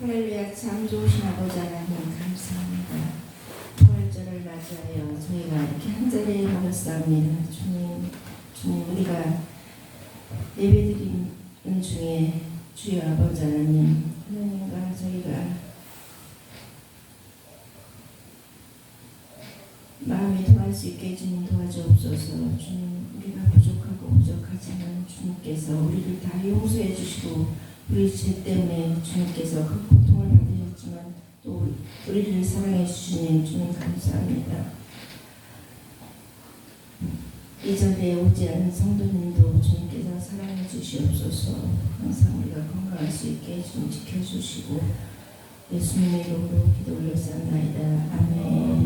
할렐루야. 참 좋으신 아버지 하나님 감사합니다. 부활절을 맞이하여 저희가 이렇게 한자리에 모였사옵니다. 주님 우리가 예배드리는 중에 주여 아버지 하나님과 저희가 마음이 통할 수 있게 주님 도와주옵소서. 주님 우리가 부족하고 부족하지만 주님께서 우리를 다 용서해 주시고 우리 죄 때문에 주님께서 그 고통을 받으셨지만 또 우리를 사랑해 주시니 주님 감사합니다. 이 자리에 오지 않은 성도님도 주님께서 사랑해 주시옵소서. 항상 우리가 건강할 수 있게 주님 지켜주시고 예수님의 이름으로 기도 올렸사옵나이다. 아멘.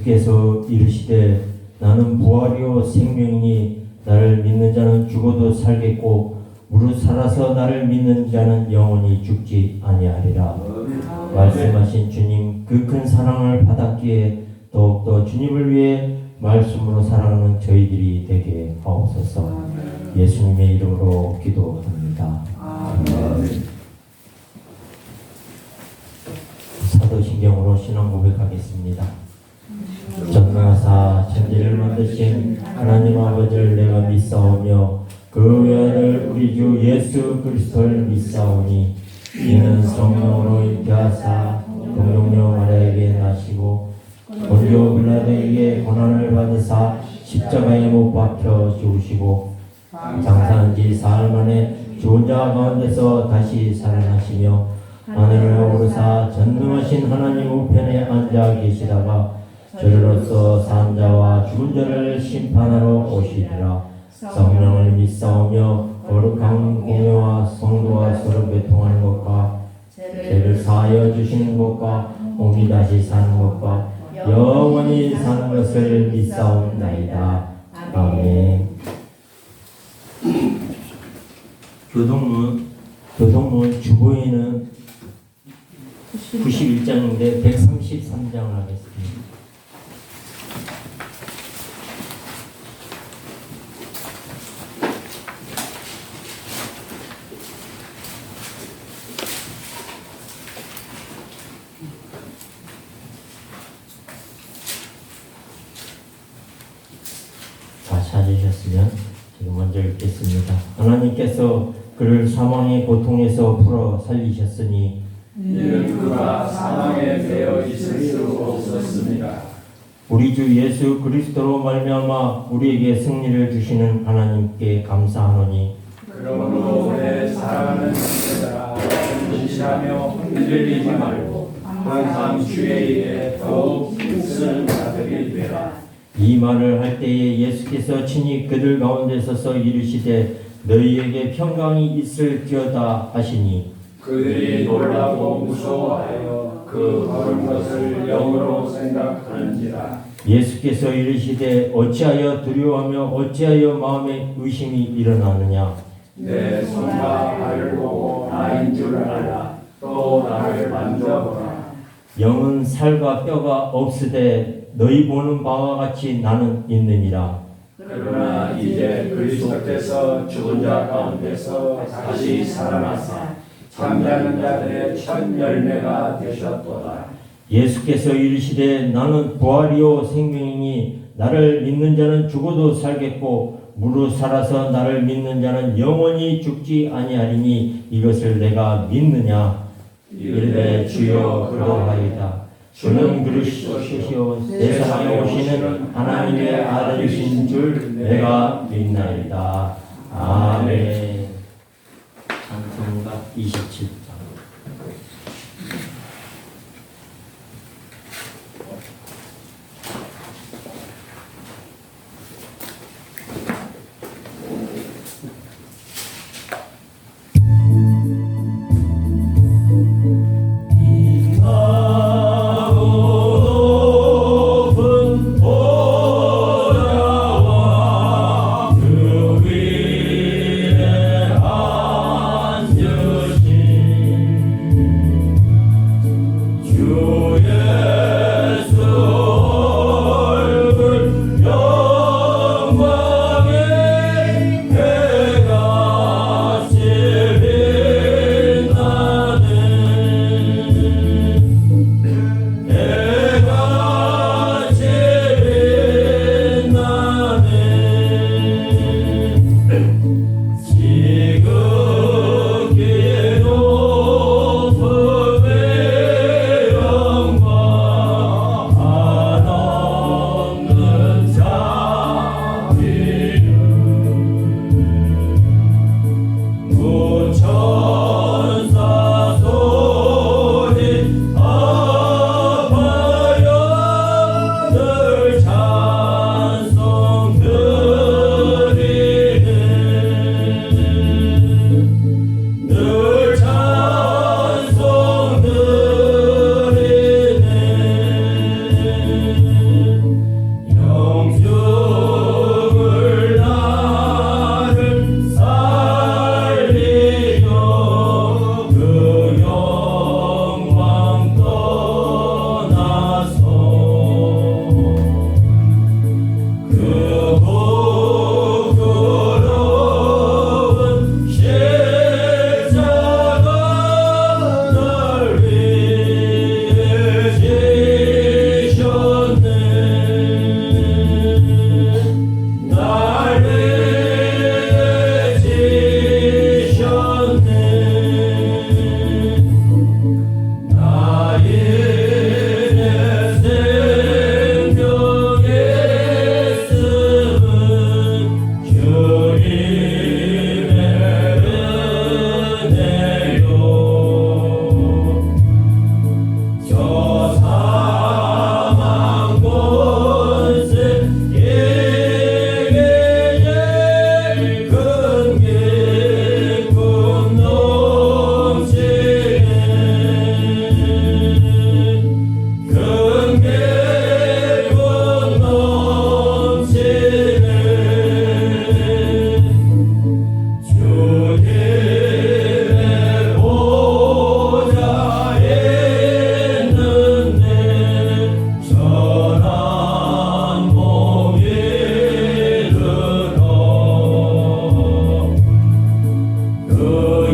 예수께서 이르시되 나는 부활이요 생명이니 나를 믿는 자는 죽어도 살겠고 무릇 살아서 나를 믿는 자는 영원히 죽지 아니하리라. 말씀하신 주님 그 큰 사랑을 받았기에 더욱더 주님을 위해 말씀으로 사랑하는 저희들이 되게 하옵소서. 예수님의 이름으로 기도합니다. 사도신경으로 신앙 고백하겠습니다. 전능하사 천지를 만드신 하나님 아버지를 내가 믿사오며 그 외아들 우리 주 예수 그리스도를 믿사오니 이는 성령으로 잉태하사 동정녀 마리아에게 나시고 본디오 빌라도에게 고난을 받으사 십자가에 못 박혀 죽으시고 장사한 지 사흘 만에 죽은 자 가운데서 다시 살아나시며 하늘을 오르사 전능하신 하나님 우편에 앉아 계시다가 저리로서 산 자와 죽은 자를 심판하러 오시리라. 성령을 믿사오며 거룩한 공회와 성도와 서로 교통하는 것과 죄를 사하여 주시는 것과 몸이 다시 사는 것과 영원히 사는 것을 믿사옵나이다. 아멘. 교동문 주보에는 91장인데 133장을 하겠습니다. 다 찾으셨으면 지금 먼저 읽겠습니다. 하나님께서 그를 사망의 고통에서 풀어 살리셨으니 이는 그가 사망에 매여 있을 수 없었습니다. 우리 주 예수 그리스도로 말미암아 우리에게 승리를 주시는 하나님께 감사하노니 그러므로 내 사랑하는 형제들아 진실하며 흔들리지 말고 항상 주의 일에 더욱 힘쓰는 자들이 되라. 이 말을 할 때에 예수께서 친히 그들 가운데 서서 이르시되 너희에게 평강이 있을지어다 하시니 그들이 놀라고 무서워하여 그 바른 것을 영으로 생각하는지라. 예수께서 이르시되 어찌하여 두려워하며 어찌하여 마음에 의심이 일어나느냐. 내 손과 발을 보고 나인 줄 알라. 또 나를 만져보라. 영은 살과 뼈가 없으되 너희 보는 바와 같이 나는 있느니라. 그러나 이제 그리스도께서 죽은 자 가운데서 다시 살아나사 잠자는 자들의 첫 열매가 되셨도다. 예수께서 이르시되 나는 부활이요 생명이니 나를 믿는 자는 죽어도 살겠고 무릇 살아서 나를 믿는 자는 영원히 죽지 아니하리니 이것을 내가 믿느냐. 이르되 주여 그러하이다. 주는 그리스도시요 세상에 오시는 하나님의 아들이신 줄 내가 믿나이다. 아멘. 찬송가 27장. 그 위에 앉으신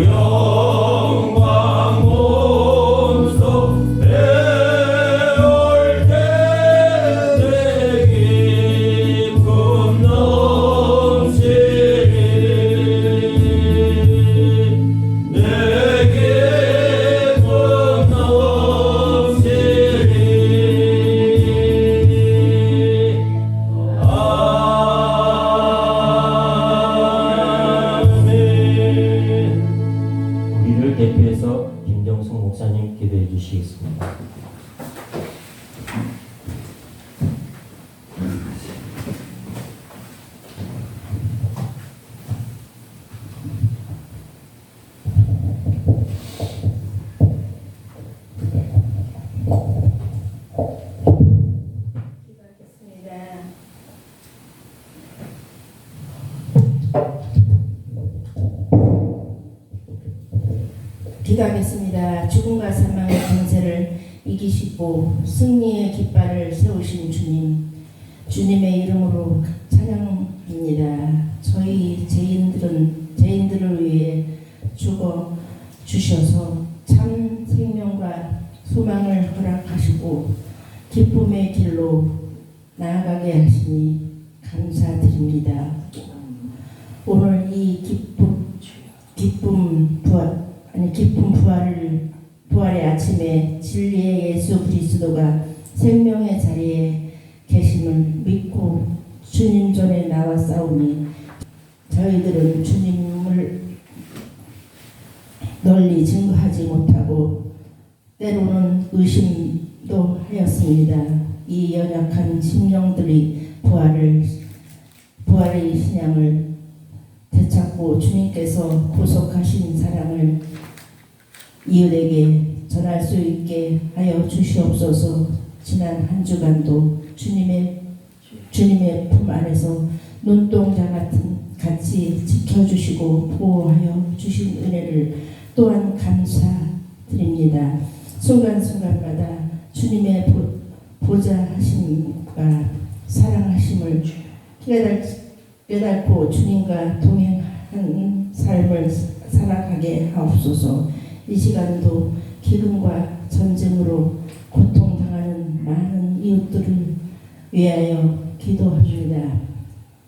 영광 몸소 배울 때 내 기쁨 넘치리 내 기쁨 넘치리 우리를 대표해서 김정숙 목사님 기도해 주시겠습니다. 기도하겠습니다. 기도하겠습니다. 죽음과 사망의 권세를 이기시고 승리의 깃발을 세우신 주님, 주님의 이름으로 찬양합니다. 저희 죄인들을 위해 죽어 주셔서 참 생명과 소망을 허락하시고 기쁨의 길로 나아가게 하시니 감사드립니다. 오늘 이 부활의 아침에 진리의 예수 그리스도가 생명의 자리에 계심을 믿고 주님 전에 나와 싸우니 저희들은 주님을 널리 증거하지 못하고 때로는 의심도 하였습니다. 이 연약한 심령들이 부활의 신앙을 되찾고 주님께서 구속하신 사랑을 이웃에게 전할 수 있게 하여 주시옵소서. 지난 한 주간도 주님의 품 안에서 눈동자 같이 지켜주시고 보호하여 주신 은혜를 또한 감사드립니다. 순간순간마다 주님의 보좌하심과 사랑하심을 깨닫고 주님과 동행하는 삶을 살아가게 하옵소서. 이 시간도 기근과 전쟁으로 고통당하는 많은 이웃들을 위하여 기도합니다.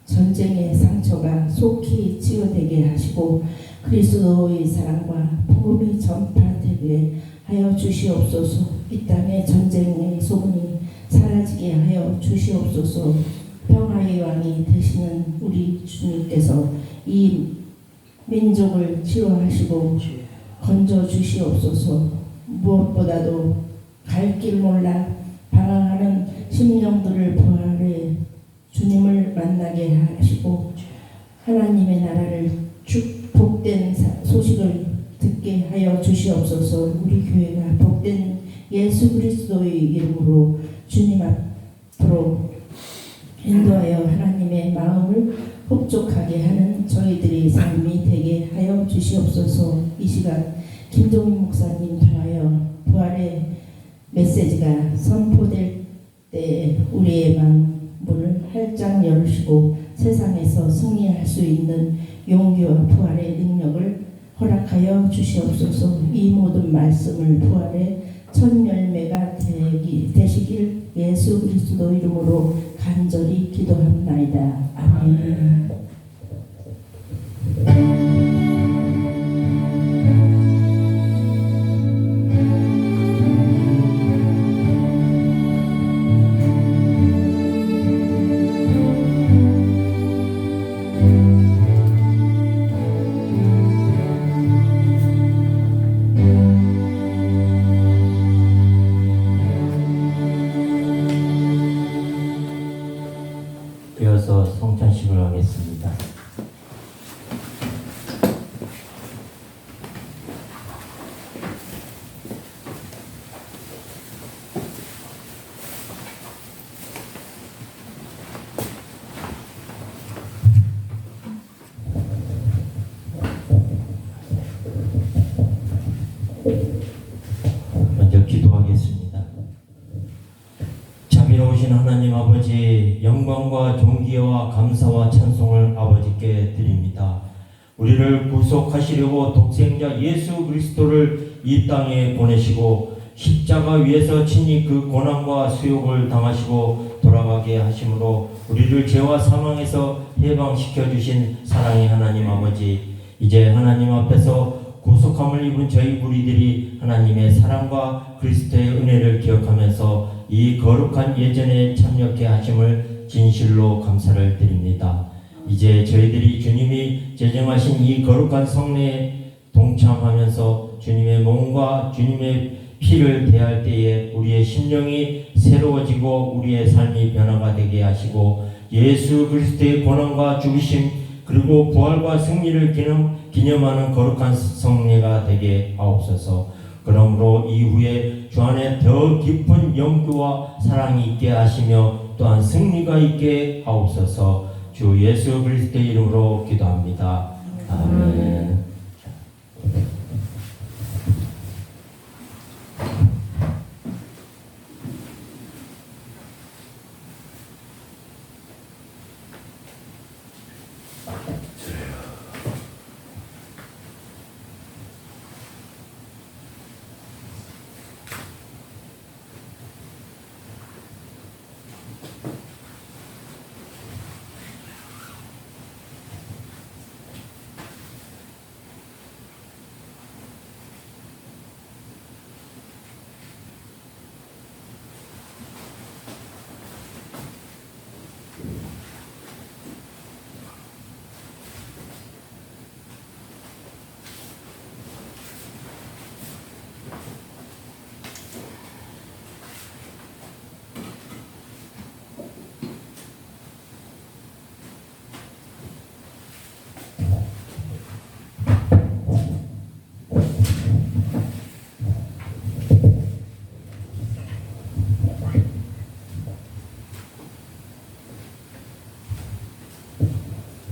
전쟁의 상처가 속히 치유되게 하시고 그리스도의 사랑과 복음이 전파되게 하여 주시옵소서. 이 땅의 전쟁의 소문이 사라지게 하여 주시옵소서. 평화의 왕이 되시는 우리 주님께서 이 민족을 치료하시고 건져 주시옵소서. 무엇보다도 갈 길 몰라 방황하는 심령들을 부활해 주님을 만나게 하시고 하나님의 나라를 복된 소식을 듣게 하여 주시옵소서. 우리 교회가 복된 예수 그리스도의 이름으로 주님 앞으로 인도하여 하나님의 마음을 흡족하게 하는 저희들의 삶이 되게 하여 주시옵소서. 이 시간 김종인 목사님 통하여 부활의 메시지가 선포될 때 우리의 마음 문을 활짝 열으시고 세상에서 승리할 수 있는 용기와 부활의 능력을 허락하여 주시옵소서. 이 모든 말씀을 부활의 첫 열매가 되시길 예수 그리스도 이름으로 간절히 기도합나이다. 아멘. 이어서 성찬식을 하겠습니다. 먼저 기도하겠습니다. 자비로우신 하나님 아버지, 영광과 존귀와 감사와 찬송을 아버지께 드립니다. 우리를 구속하시려고 독생자 예수 그리스도를 이 땅에 보내시고 십자가 위에서 친히 그 고난과 수욕을 당하시고 돌아가게 하심으로 우리를 죄와 사망에서 해방시켜 주신 사랑의 하나님 아버지, 이제 하나님 앞에서 구속함을 입은 저희 우리들이 하나님의 사랑과 그리스도의 은혜를 기억하면서 이 거룩한 예전에 참여케 하심을 진실로 감사를 드립니다. 이제 저희들이 주님이 제정하신 이 거룩한 성례에 동참하면서 주님의 몸과 주님의 피를 대할 때에 우리의 심령이 새로워지고 우리의 삶이 변화가 되게 하시고 예수 그리스도의 고난과 죽으심 그리고 부활과 승리를 기념하는 거룩한 성례가 되게 하옵소서. 그러므로 이후에 주 안에 더 깊은 영교와 사랑이 있게 하시며 또한 승리가 있게 하옵소서. 주 예수 그리스도의 이름으로 기도합니다. 아멘.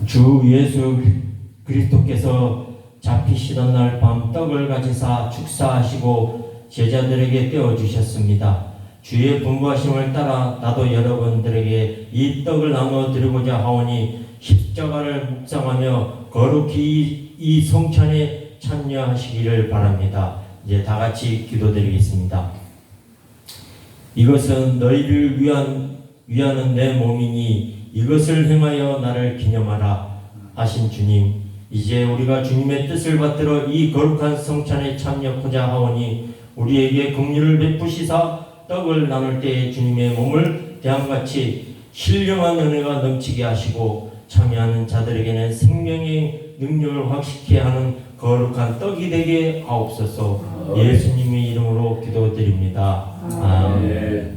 주 예수 그리스도께서 잡히시던 날 밤 떡을 가지사 축사하시고 제자들에게 떼어주셨습니다. 주의 분부하심을 따라 나도 여러분들에게 이 떡을 나누어 드리고자 하오니 십자가를 묵상하며 거룩히 이 성찬에 참여하시기를 바랍니다. 이제 다 같이 기도드리겠습니다. 이것은 너희를 위하는 내 몸이니 이것을 행하여 나를 기념하라 하신 주님, 이제 우리가 주님의 뜻을 받들어 이 거룩한 성찬에 참여하고자 하오니 우리에게 긍휼을 베푸시사 떡을 나눌 때에 주님의 몸을 대함같이 신령한 은혜가 넘치게 하시고 참여하는 자들에게는 생명의 능력을 확실히 하는 거룩한 떡이 되게 하옵소서. 예수님의 이름으로 기도드립니다. 아멘.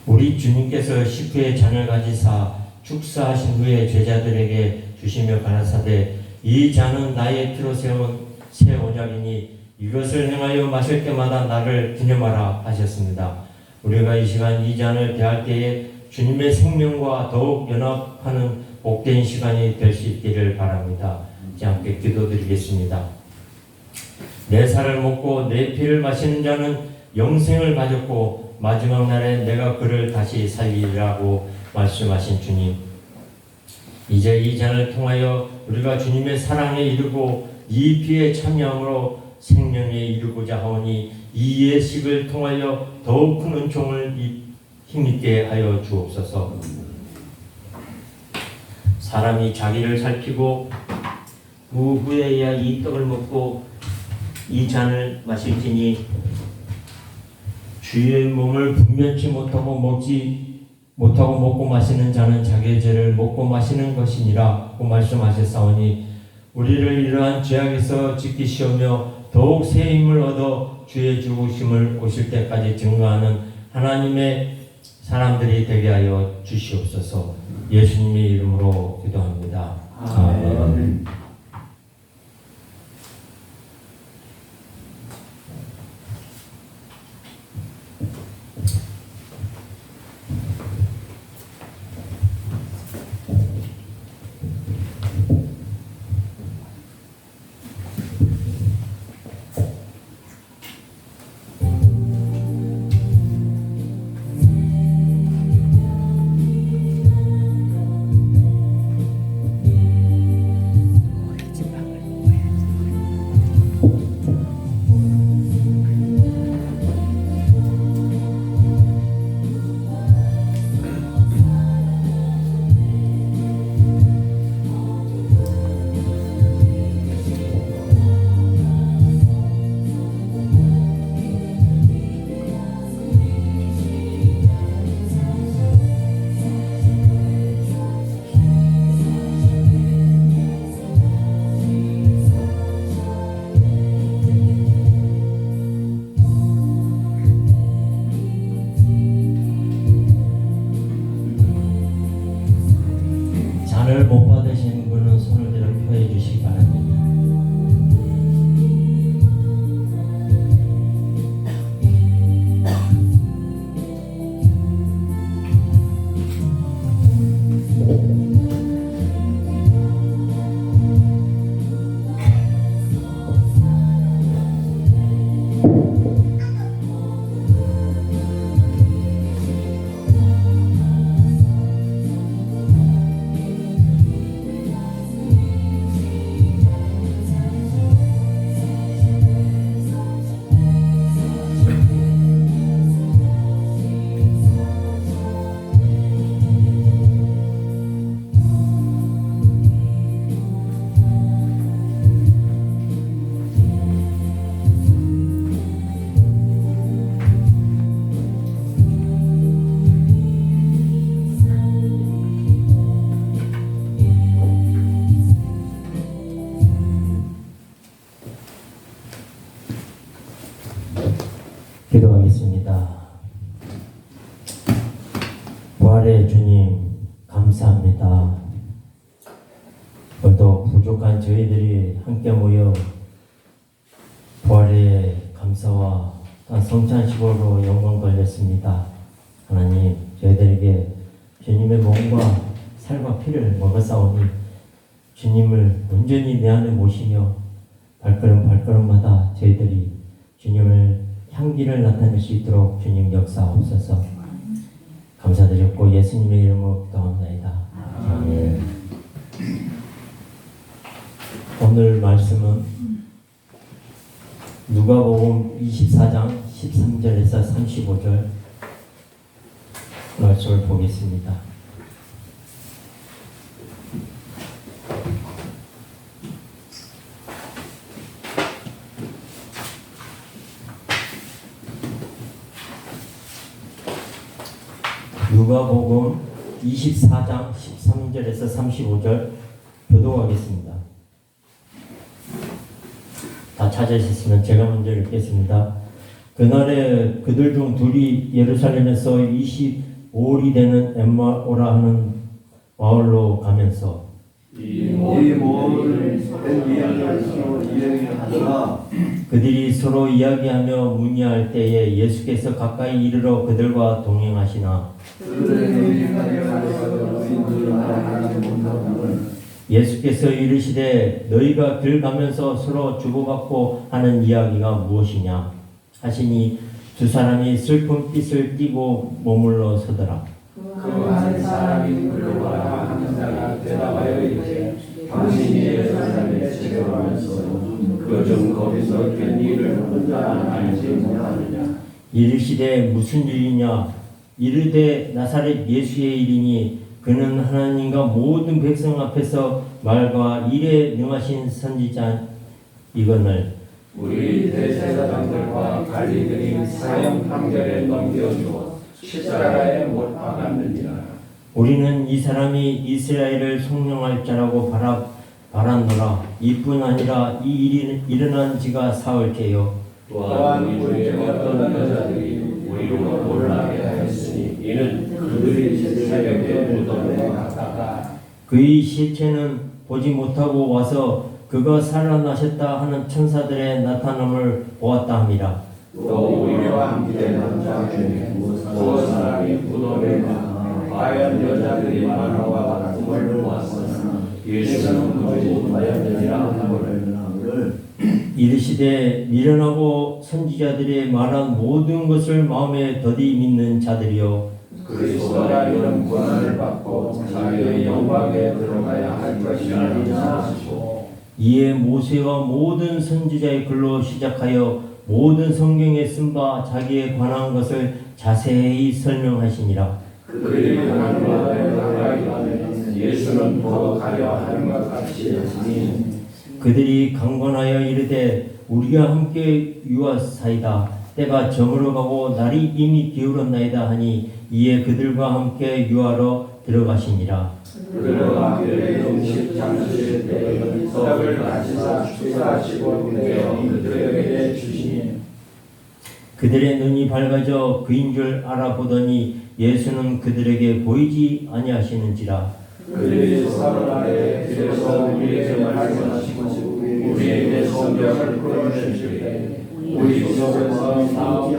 우리 주님께서 식후에 잔을 가지사 축사하신 후에 제자들에게 주시며 가라사대 이 잔은 나의 피로 세운 새 언약이니 이것을 행하여 마실 때마다 나를 기념하라 하셨습니다. 우리가 이 시간 이 잔을 대할 때에 주님의 생명과 더욱 연합하는 복된 시간이 될 수 있기를 바랍니다. 이제 함께 기도드리겠습니다. 내 살을 먹고 내 피를 마시는 자는 영생을 가졌고 마지막 날에 내가 그를 다시 살리리라고 말씀하신 주님, 이제 이 잔을 통하여 우리가 주님의 사랑에 이르고 이 피에 참여함으로 생명에 이르고자 하오니 이 예식을 통하여 더욱 큰 은총을 힘있게 하여 주옵소서. 사람이 자기를 살피고 그 후에야 이 떡을 먹고 이 잔을 마실지니 주의 몸을 분별치 못하고 먹고 마시는 자는 자기의 죄를 먹고 마시는 것이니라 고 말씀하셨사오니 우리를 이러한 죄악에서 지키시오며 더욱 새 힘을 얻어 주의 죽으심을 오실 때까지 증거하는 하나님의 사람들이 되게 하여 주시옵소서. 예수님의 이름으로 기도합니다. 아멘. 잔을 못 받으신 분은 손을 들어 표해 주시기 바랍니다. 기도하겠습니다. 부활의 주님 감사합니다. 오늘도 부족한 저희들이 함께 모여 부활의 감사와 성찬식으로 영광 돌렸습니다. 하나님, 저희들에게 주님의 몸과 살과 피를 먹었사오니 주님을 온전히 내 안에 모시며 발걸음마다 저희들이 주님을 향기를 나타낼 수 있도록 주님 역사하옵소서. 감사드렸고 예수님의 이름으로 기도합니다. 아멘. 오늘 말씀은 누가복음 24장 13절에서 35절 말씀을 보겠습니다. 누가복음 24장 13절에서 35절 교독하겠습니다. 다 찾으셨으면 제가 먼저 읽겠습니다. 그날에 그들 중 둘이 예루살렘에서 25일이 되는 엠마오라 하는 마을로 가면서 이 모임을 이야기하시고 이야기하더라. 그들이 서로 이야기하며 문의할 때에 예수께서 가까이 이르러 그들과 동행하시나 그들의 의인들을 하나님 본다는 예수께서 이르시되 너희가 길 가면서 서로 주고받고 하는 이야기가 무엇이냐 하시니 두 사람이 슬픈 빛을 띠고 머물러 서더라. 그 한 사람이 그러라 하는 자가 대답하여 이르되 당신이 예루살렘에 지켜가면서 그중 거기서 된 일을 혼자 알지 못하느냐. 이르시되 무슨 일이냐 이르되 나사렛 예수의 일이니 그는 하나님과 모든 백성 앞에서 말과 일에 능하신 선지자 이거늘 우리 대제사장들과 관리들이 사형 판결에 넘겨주어 십자가에 못 박았느니라. 우리는 이 사람이 이스라엘을 속량할 자라고 바란노라. 이뿐 아니라 이 일이 일어난 지가 사흘째요. 또한 우리의 어떤 여자들이 우리로 놀라게 하였으니 이는 그들이 새벽에 무덤에 갔다가 그의 시체는 보지 못하고 와서 그가 살아나셨다 하는 천사들의 나타남을 보았다 함이라. 또 우리와 함께 남자 중에 두 사람이 무덤에 가 과연 여자들이 말하와 꿈을 보았으나 예수는 그들이 마연이라 하거늘 이르시되 미련하고 선지자들의 말한 모든 것을 마음에 더디 믿는 자들이요 그리스도가 이런 고난을 받고 자기의 영광에 들어가야 할 것이라 하시고 이에 모세와 모든 선지자의 글로 시작하여 모든 성경에 쓴 바 자기에 관한 것을 자세히 설명하시니라. 그들이 하나님과 가까이 가면 예수는 더 가려 하는 것 같이 하시니 그들이 강권하여 이르되 우리가 함께 유하사이다. 때가 저물어가고 날이 이미 기울었나이다 하니 이에 그들과 함께 유하러 들어가시니라. 그들과 함께 음식 잠실 때 떡을 가지사 축사하시고 내어 그들에게 주시니 그들의 눈이 밝아져 그인 줄 알아보더니 예수는 그들에게 보이지 아니하시는지라. 그들이 서로 아래 길에서 우리에게 말씀하시고 우리에게 성경을 풀어주실 때 우리 속에서 나오지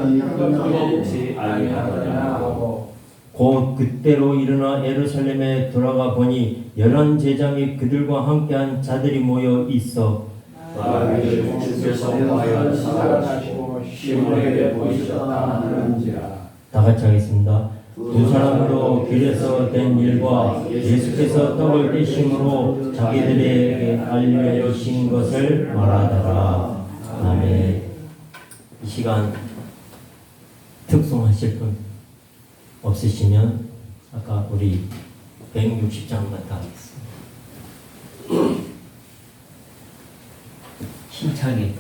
아니하느냐 하고 곧 그때로 일어나 예루살렘에 돌아가 보니 11 제장이 그들과 함께한 자들이 모여 있어 다윗을 주께서 과연 살아나시고 시몬에게 보이셨다 하는지라. 다 같이 하겠습니다. 두 사람도 길에서 된 일과 예수께서 떡을 떼심으로 자기들에게 알려주신 것을 말하더라. 아멘. 이 시간 특송하실 분 없으시면 아까 우리 160장만 다 하겠습니다. 힘차게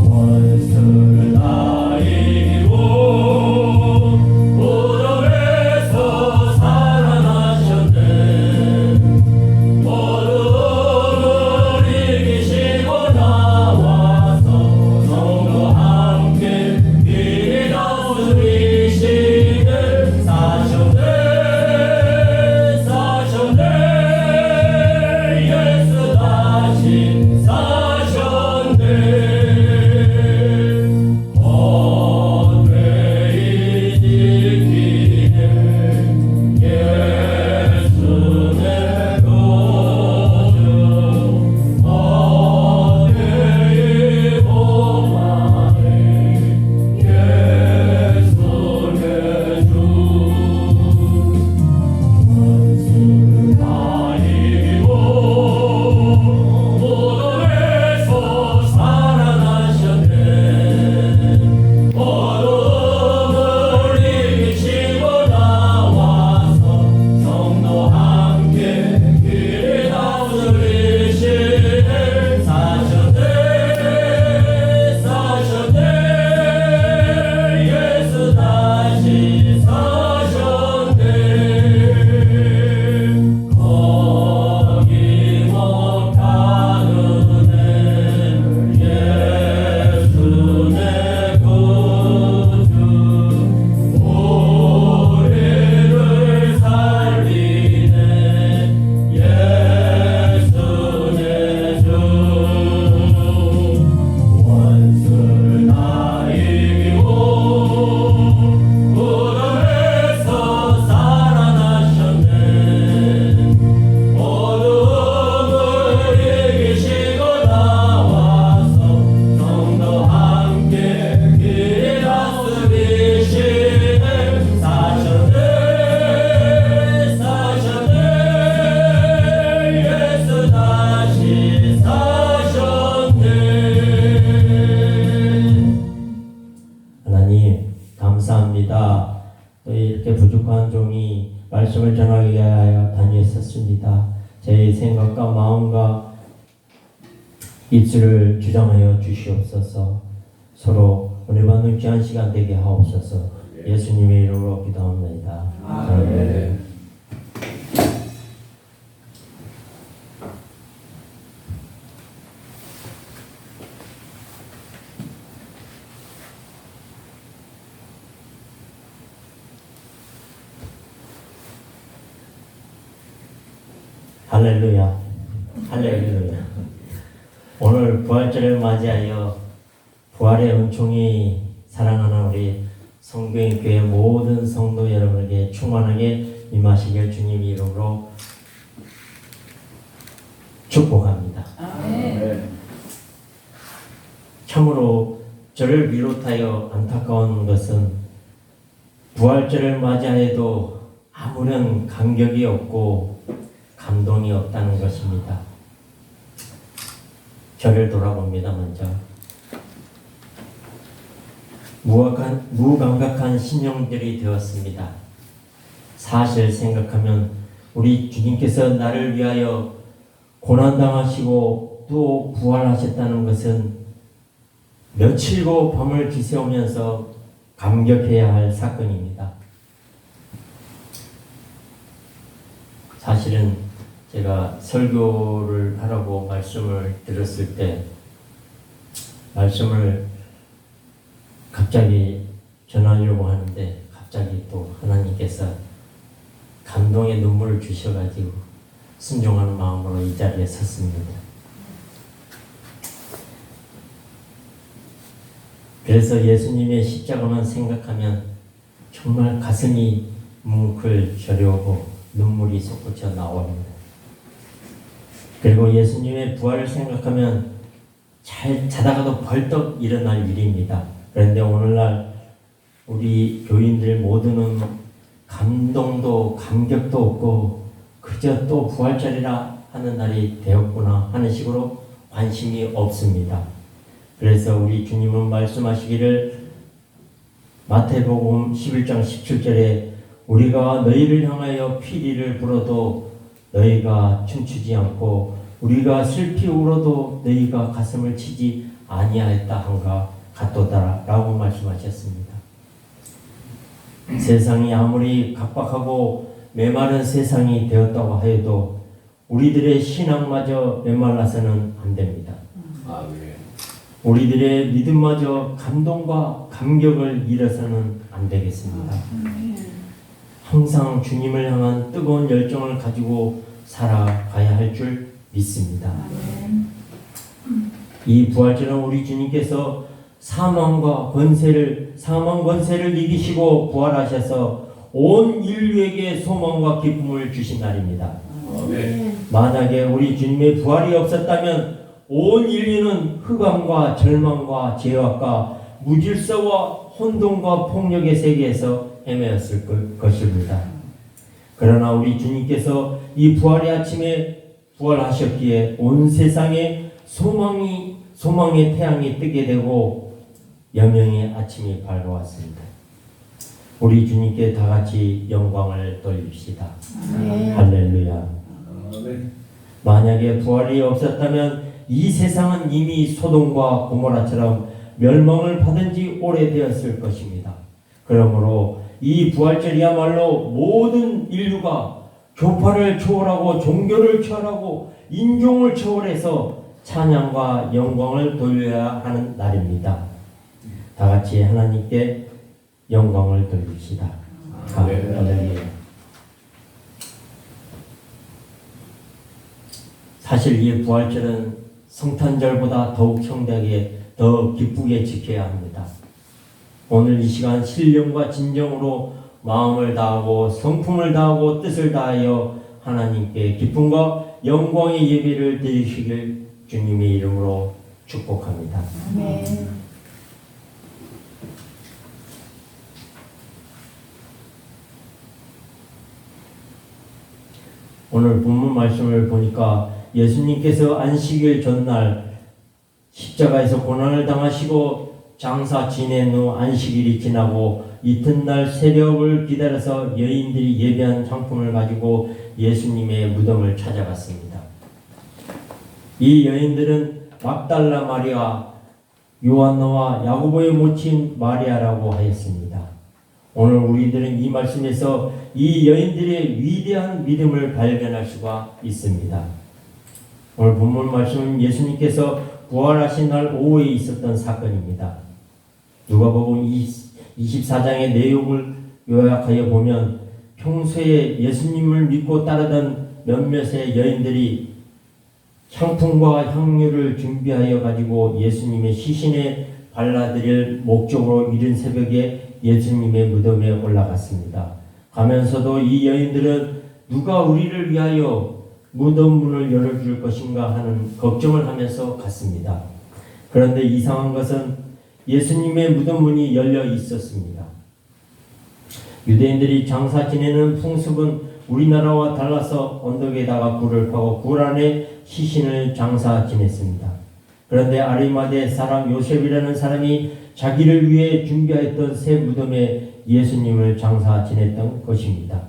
원수를 다 이기고 없었습니다. 제 생각과 마음과 입술을 주장하여 주시옵소서. 서로 은혜 받는 귀한 시간 되게 하옵소서. 예수님의 이름으로 기도합니다. 아멘. 할렐루야. 할렐루야. 오늘 부활절을 맞이하여 부활의 은총이 사랑하는 우리 성교인교회 모든 성도 여러분에게 충만하게 임하시길 주님 이름으로 축복합니다. 아멘. 참으로 저를 비롯하여 안타까운 것은 부활절을 맞이하여도 아무런 감격이 없고 감동이 없다는 것입니다. 저를 돌아봅니다. 먼저 무감각한 신령들이 되었습니다. 사실 생각하면 우리 주님께서 나를 위하여 고난당하시고 또 부활하셨다는 것은 며칠고 밤을 지새우면서 감격해야 할 사건입니다. 사실은 제가 설교를 하라고 말씀을 들었을 때 말씀을 갑자기 전하려고 하는데 갑자기 또 하나님께서 감동의 눈물을 주셔가지고 순종하는 마음으로 이 자리에 섰습니다. 그래서 예수님의 십자가만 생각하면 정말 가슴이 뭉클 저려오고 눈물이 솟구쳐 나옵니다. 그리고 예수님의 부활을 생각하면 잘 자다가도 벌떡 일어날 일입니다. 그런데 오늘날 우리 교인들 모두는 감동도 감격도 없고 그저 또 부활절이라 하는 날이 되었구나 하는 식으로 관심이 없습니다. 그래서 우리 주님은 말씀하시기를 마태복음 11장 17절에 우리가 너희를 향하여 피리를 불어도 너희가 춤추지 않고 우리가 슬피 울어도 너희가 가슴을 치지 아니하였다 한가 같도다 라고 말씀하셨습니다. 세상이 아무리 각박하고 메마른 세상이 되었다고 하여도 우리들의 신앙마저 메말라서는 안 됩니다. 아멘. 우리들의 믿음마저 감동과 감격을 잃어서는 안 되겠습니다. 항상 주님을 향한 뜨거운 열정을 가지고 살아가야 할 줄 믿습니다. 이 부활절은 우리 주님께서 사망 권세를 이기시고 부활하셔서 온 인류에게 소망과 기쁨을 주신 날입니다. 아멘. 만약에 우리 주님의 부활이 없었다면 온 인류는 흑암과 절망과 죄악과 무질서와 혼돈과 폭력의 세계에서 헤매었을 것입니다. 그러나 우리 주님께서 이 부활의 아침에 부활하셨기에 온 세상에 소망의 태양이 뜨게 되고 여명의 아침이 밝아왔습니다. 우리 주님께 다 같이 영광을 돌립시다. 할렐루야. 아멘. 만약에 부활이 없었다면 이 세상은 이미 소돔과 고모라처럼 멸망을 받은 지 오래되었을 것입니다. 그러므로 이 부활절이야말로 모든 인류가 교파를 초월하고 종교를 초월하고 인종을 초월해서 찬양과 영광을 돌려야 하는 날입니다. 다 같이 하나님께 영광을 돌립시다. 할렐루야. 사실 이 부활절은 성탄절보다 더욱 성대하게 더 기쁘게 지켜야 합니다. 오늘 이 시간 신령과 진정으로 마음을 다하고 성품을 다하고 뜻을 다하여 하나님께 기쁨과 영광의 예배를 드리시길 주님의 이름으로 축복합니다. 아멘. 오늘 본문 말씀을 보니까 예수님께서 안식일 전날 십자가에서 고난을 당하시고 장사 지낸 후 안식일이 지나고 이튿날 새벽을 기다려서 여인들이 예배한 상품을 가지고 예수님의 무덤을 찾아갔습니다. 이 여인들은 막달라 마리아, 요한나와 야고보의 모친 마리아라고 하였습니다. 오늘 우리들은 이 말씀에서 이 여인들의 위대한 믿음을 발견할 수가 있습니다. 오늘 본문 말씀은 예수님께서 부활하신 날 오후에 있었던 사건입니다. 누가복음 24장의 내용을 요약하여 보면 평소에 예수님을 믿고 따르던 몇몇의 여인들이 향품과 향유를 준비하여 가지고 예수님의 시신에 발라드릴 목적으로 이른 새벽에 예수님의 무덤에 올라갔습니다. 가면서도 이 여인들은 누가 우리를 위하여 무덤 문을 열어줄 것인가 하는 걱정을 하면서 갔습니다. 그런데 이상한 것은 예수님의 무덤 문이 열려 있었습니다. 유대인들이 장사 지내는 풍습은 우리나라와 달라서 언덕에다가 굴을 파고 굴 안에 시신을 장사 지냈습니다. 그런데 아리마대 사람 요셉이라는 사람이 자기를 위해 준비했던 새 무덤에 예수님을 장사 지냈던 것입니다.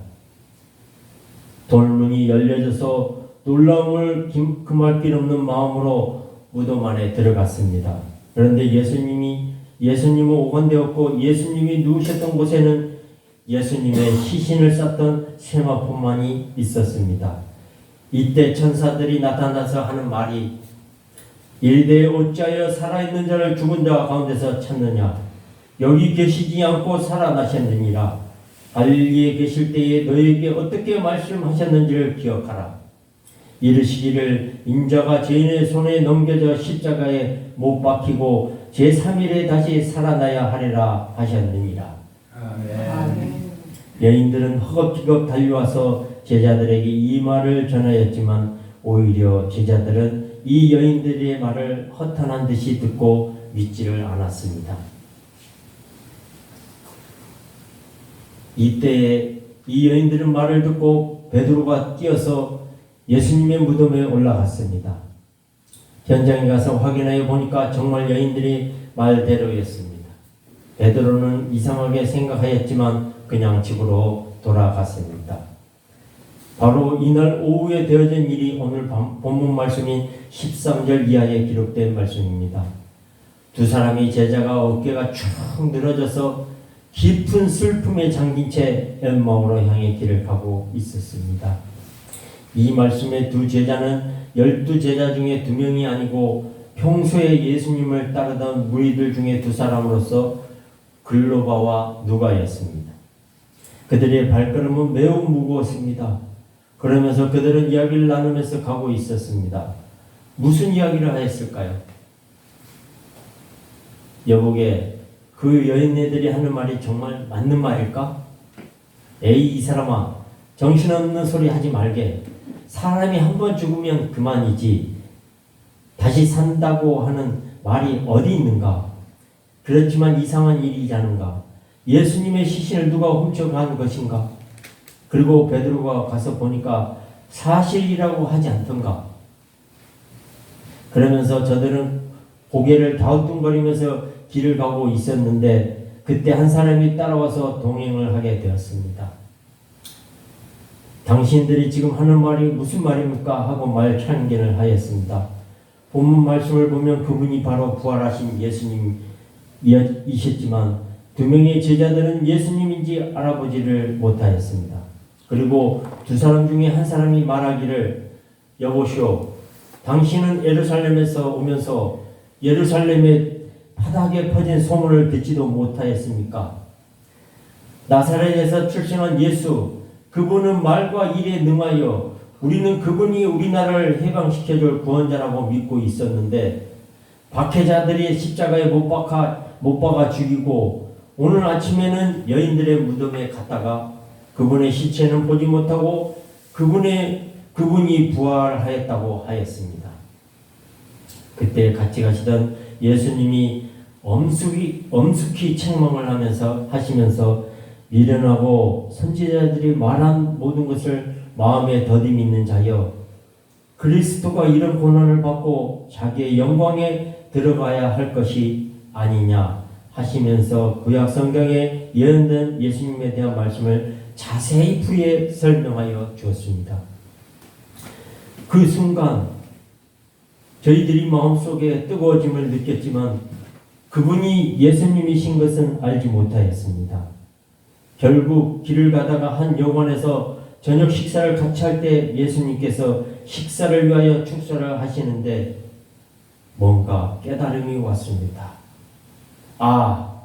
돌문이 열려져서 놀라움을 금할 길 없는 마음으로 무덤 안에 들어갔습니다. 그런데 예수님은 오건되었고 예수님이 누우셨던 곳에는 예수님의 시신을 쌌던 세마포만이 있었습니다. 이때 천사들이 나타나서 하는 말이 이르되 어찌하여 살아있는 자를 죽은 자 가운데서 찾느냐 여기 계시지 않고 살아나셨느니라. 갈릴리에 계실 때에 너에게 어떻게 말씀하셨는지를 기억하라. 이르시기를 인자가 죄인의 손에 넘겨져 십자가에 못 박히고 제3일에 다시 살아나야 하리라 하셨느니라. 아멘. 여인들은 허겁지겁 달려와서 제자들에게 이 말을 전하였지만 오히려 제자들은 이 여인들의 말을 허탄한 듯이 듣고 믿지를 않았습니다. 이때에 이 여인들은 말을 듣고 베드로가 뛰어서 예수님의 무덤에 올라갔습니다. 현장에 가서 확인하여 보니까 정말 여인들이 말대로였습니다. 베드로는 이상하게 생각하였지만 그냥 집으로 돌아갔습니다. 바로 이날 오후에 되어진 일이 오늘 본문 말씀인 13절 이하에 기록된 말씀입니다. 두 사람이 제자가 어깨가 쭉 늘어져서 깊은 슬픔에 잠긴 채 엠마오로 향해 길을 가고 있었습니다. 이 말씀의 두 제자는 12제자 중에 2명이 아니고 평소에 예수님을 따르던 무리들 중에 2사람으로서 글로바와 누가였습니다. 그들의 발걸음은 매우 무거웠습니다. 그러면서 그들은 이야기를 나누면서 가고 있었습니다. 무슨 이야기를 하였을까요? 여보게 그 여인네들이 하는 말이 정말 맞는 말일까? 에이 이 사람아 정신없는 소리 하지 말게. 사람이 한 번 죽으면 그만이지 다시 산다고 하는 말이 어디 있는가? 그렇지만 이상한 일이지 않은가? 예수님의 시신을 누가 훔쳐간 것인가? 그리고 베드로가 가서 보니까 사실이라고 하지 않던가? 그러면서 저들은 고개를 갸우뚱거리면서 길을 가고 있었는데 그때 한 사람이 따라와서 동행을 하게 되었습니다. 당신들이 지금 하는 말이 무슨 말입니까? 하고 말 참견을 하였습니다. 본문 말씀을 보면 그분이 바로 부활하신 예수님이셨지만 2명의 제자들은 예수님인지 알아보지를 못하였습니다. 그리고 2사람 중에 한 사람이 말하기를 여보시오 당신은 예루살렘에서 오면서 예루살렘의 바닥에 퍼진 소문을 듣지도 못하였습니까? 나사렛에서 출생한 예수 그분은 말과 일에 능하여 우리는 그분이 우리나라를 해방시켜줄 구원자라고 믿고 있었는데 박해자들이 십자가에 못 박아 죽이고 오늘 아침에는 여인들의 무덤에 갔다가 그분의 시체는 보지 못하고 그분이 부활하였다고 하였습니다. 그때 같이 가시던 예수님이 엄숙히 책망을 하시면서 미련하고 선지자들이 말한 모든 것을 마음에 더디 믿는 자여 그리스도가 이런 고난을 받고 자기의 영광에 들어가야 할 것이 아니냐 하시면서 구약 성경에 예언된 예수님에 대한 말씀을 자세히 풀이해 설명하여 주었습니다. 그 순간 저희들이 마음속에 뜨거워짐을 느꼈지만 그분이 예수님이신 것은 알지 못하였습니다. 결국 길을 가다가 한 여관에서 저녁 식사를 같이 할 때 예수님께서 식사를 위하여 축사를 하시는데 뭔가 깨달음이 왔습니다. 아,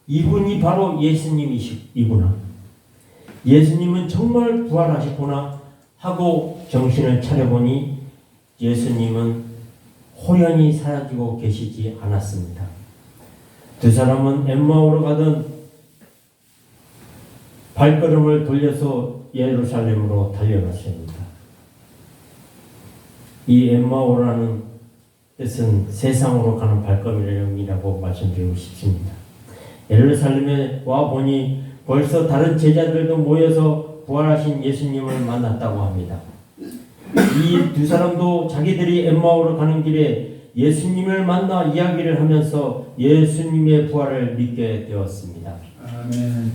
이분이 바로 예수님이구나. 예수님은 정말 부활하셨구나 하고 정신을 차려보니 예수님은 호련히 사라지고 계시지 않았습니다. 두 사람은 엠마오로 가던 발걸음을 돌려서 예루살렘으로 달려갔습니다. 이 엠마오라는 뜻은 세상으로 가는 발걸음이라고 말씀드리고 싶습니다. 예루살렘에 와 보니 벌써 다른 제자들도 모여서 부활하신 예수님을 만났다고 합니다. 이 두 사람도 자기들이 엠마오로 가는 길에 예수님을 만나 이야기를 하면서 예수님의 부활을 믿게 되었습니다. 아멘.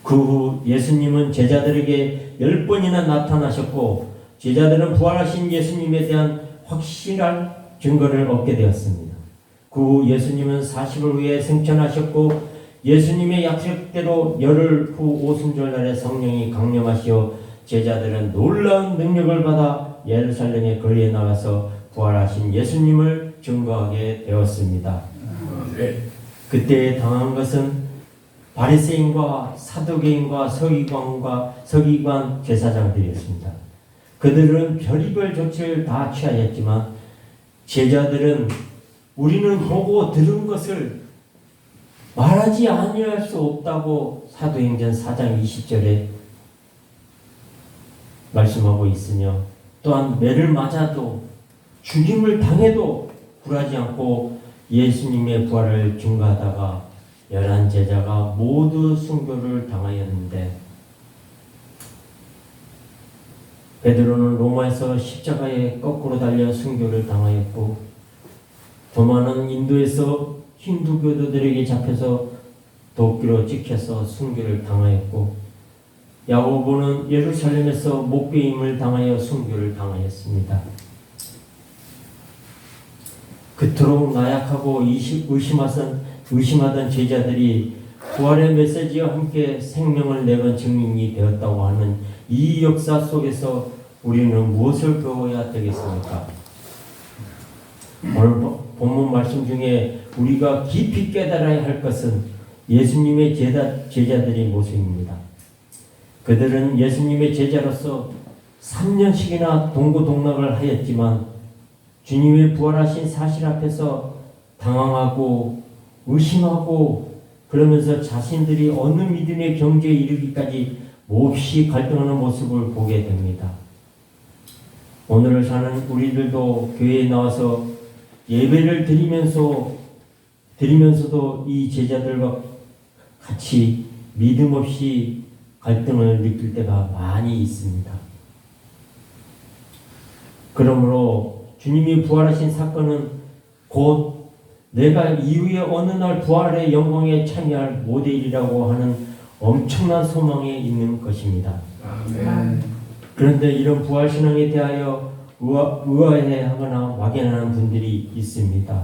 그 후 예수님은 제자들에게 10번이나 나타나셨고 제자들은 부활하신 예수님에 대한 확실한 증거를 얻게 되었습니다. 그 후 예수님은 40일 후에 승천하셨고 예수님의 약속대로 열흘 후 오순절날에 성령이 강림하시어 제자들은 놀라운 능력을 받아 예루살렘의 거리에 나가서 부활하신 예수님을 증거하게 되었습니다. 그때 당한 것은 바리새인과 사두개인과 서기관 제사장들이었습니다. 그들은 별의별 조치를 다 취하였지만 제자들은 우리는 보고 들은 것을 말하지 아니할 수 없다고 사도행전 4장 20절에 말씀하고 있으며 또한 매를 맞아도 죽임을 당해도 굴하지 않고 예수님의 부활을 증거하다가 11제자가 모두 순교를 당하였는데 베드로는 로마에서 십자가에 거꾸로 달려 순교를 당하였고 도마는 인도에서 힌두교도들에게 잡혀서 도끼로 찍혀서 순교를 당하였고 야고보는 예루살렘에서 목베임을 당하여 순교를 당하였습니다. 그토록 나약하고 의심하던 제자들이 부활의 메시지와 함께 생명을 내건 증인이 되었다고 하는 이 역사 속에서 우리는 무엇을 배워야 되겠습니까? 오늘 본문 말씀 중에 우리가 깊이 깨달아야 할 것은 예수님의 제자들의 모습입니다. 그들은 예수님의 제자로서 3년씩이나 동고동락을 하였지만 주님의 부활하신 사실 앞에서 당황하고 의심하고 그러면서 자신들이 어느 믿음의 경지에 이르기까지 몹시 갈등하는 모습을 보게 됩니다. 오늘을 사는 우리들도 교회에 나와서 예배를 드리면서도 이 제자들과 같이 믿음 없이 갈등을 느낄 때가 많이 있습니다. 그러므로 주님이 부활하신 사건은 곧 내가 이후에 어느 날 부활의 영광에 참여할 모델이라고 하는 엄청난 소망에 있는 것입니다. 아멘. 그런데 이런 부활신앙에 대하여 의아해하거나 막연한 분들이 있습니다.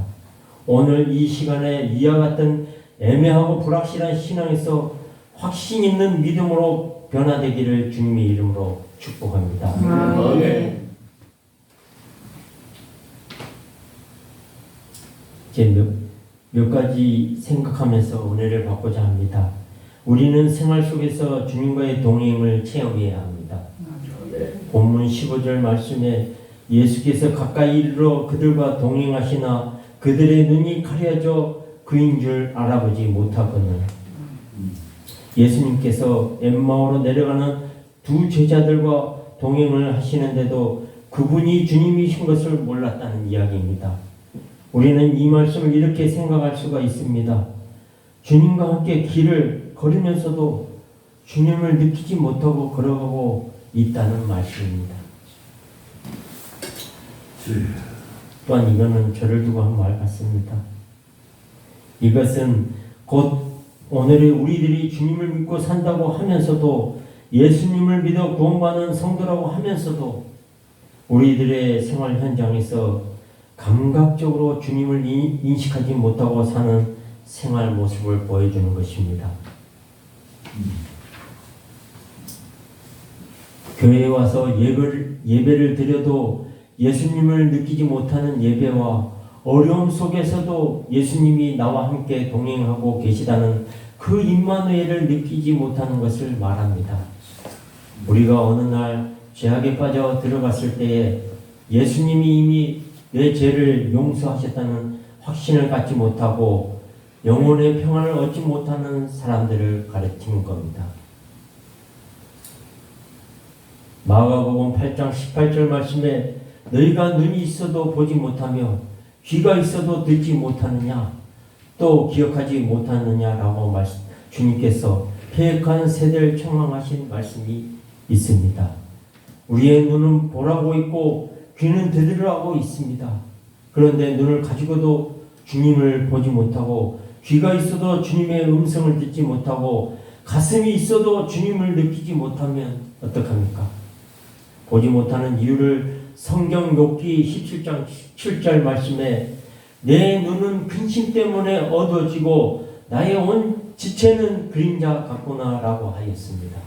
오늘 이 시간에 이와 같은 애매하고 불확실한 신앙에서 확신 있는 믿음으로 변화되기를 주님의 이름으로 축복합니다. 아멘. 이제 몇 가지 생각하면서 은혜를 받고자 합니다. 우리는 생활 속에서 주님과의 동행을 체험해야 합니다. 본문 15절 말씀에 예수께서 가까이 이르러 그들과 동행하시나 그들의 눈이 가려져 그인 줄 알아보지 못하거늘. 예수님께서 엠마오로 내려가는 두 제자들과 동행을 하시는데도 그분이 주님이신 것을 몰랐다는 이야기입니다. 우리는 이 말씀을 이렇게 생각할 수가 있습니다. 주님과 함께 길을 걸으면서도 주님을 느끼지 못하고 걸어가고 있다는 말씀입니다. 또한 이거는 저를 두고 한 말 같습니다. 이것은 곧 오늘의 우리들이 주님을 믿고 산다고 하면서도 예수님을 믿어 구원받는 성도라고 하면서도 우리들의 생활 현장에서 감각적으로 주님을 인식하지 못하고 사는 생활 모습을 보여주는 것입니다. 교회에 와서 예배를 드려도 예수님을 느끼지 못하는 예배와 어려움 속에서도 예수님이 나와 함께 동행하고 계시다는 그 임마누엘을 느끼지 못하는 것을 말합니다. 우리가 어느 날 죄악에 빠져 들어갔을 때에 예수님이 이미 내 죄를 용서하셨다는 확신을 갖지 못하고 영혼의 평안을 얻지 못하는 사람들을 가르치는 겁니다. 마가복음 8장 18절 말씀에 너희가 눈이 있어도 보지 못하며 귀가 있어도 듣지 못하느냐 또 기억하지 못하느냐라고 주님께서 패역한 세대를 책망하신 말씀이 있습니다. 우리의 눈은 보라고 있고 귀는 들으라고 있습니다. 그런데 눈을 가지고도 주님을 보지 못하고 귀가 있어도 주님의 음성을 듣지 못하고 가슴이 있어도 주님을 느끼지 못하면 어떡합니까? 보지 못하는 이유를 성경 욥기 17장 7절 말씀에 내 눈은 근심 때문에 어두워지고 나의 온 지체는 그림자 같구나 라고 하였습니다.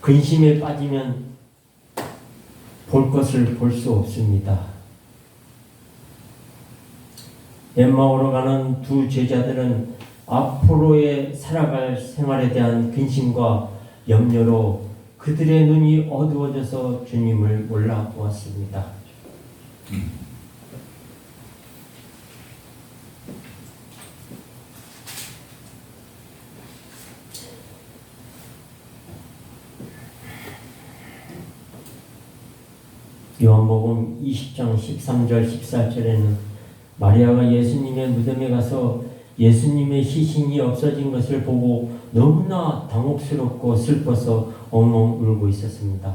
근심에 빠지면 볼 것을 볼 수 없습니다. 엠마오로 가는 두 제자들은 앞으로의 살아갈 생활에 대한 근심과 염려로 그들의 눈이 어두워져서 주님을 몰라보았습니다. 요한복음 20장 13절 14절에는 마리아가 예수님의 무덤에 가서 예수님의 시신이 없어진 것을 보고 너무나 당혹스럽고 슬퍼서 엉엉 울고 있었습니다.